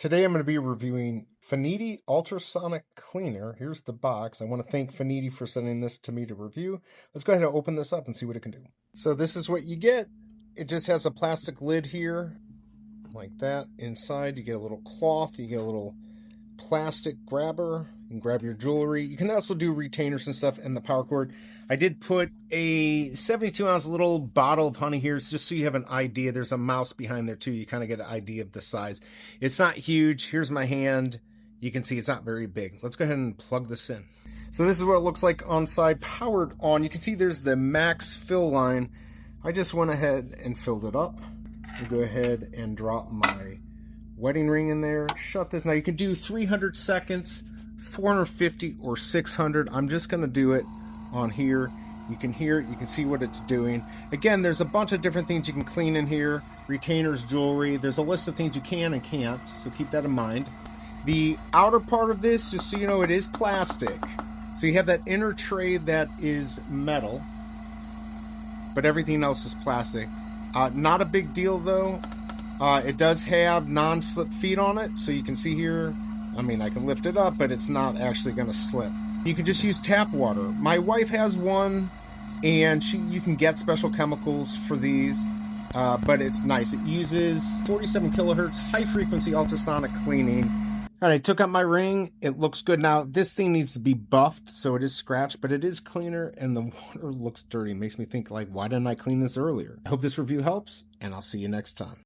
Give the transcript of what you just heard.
Today I'm going to be reviewing Phniti Ultrasonic Cleaner. Here's the box. I want to thank Phniti for sending this to me to review. Let's go ahead and open this up and see what it can do. So this is what you get. It just has a plastic lid here, like that. Inside you get a little cloth, you get a little plastic grabber. You can grab your jewelry. You can also do retainers and stuff in the power cord. I did put a 72-ounce little bottle of honey here just so you have an idea. There's a mouse behind there too. You kind of get an idea of the size. It's not huge. Here's my hand. You can see it's not very big. Let's go ahead and plug this in. So this is what it looks like on side, powered on. You can see there's the max fill line. I just went ahead and filled it up. I'll go ahead and drop my wedding ring in there. Shut this. Now you can do 300 seconds, 450 or 600. I'm just going to do it on here. You can hear it, you can see what it's doing. Again, there's a bunch of different things you can clean in here. Retainers, jewelry. There's a list of things you can and can't, so keep that in mind. The outer part of this, just so you know, it is plastic. So you have that inner tray that is metal, but everything else is plastic. Not a big deal though. It does have non-slip feet on it, so you can see here, I mean, I can lift it up, but it's not actually going to slip. You can just use tap water. My wife has one, and you can get special chemicals for these, but it's nice. It uses 47 kilohertz high-frequency ultrasonic cleaning. All right, I took out my ring. It looks good. Now, this thing needs to be buffed, so it is scratched, but it is cleaner, and the water looks dirty. It makes me think, like, why didn't I clean this earlier? I hope this review helps, and I'll see you next time.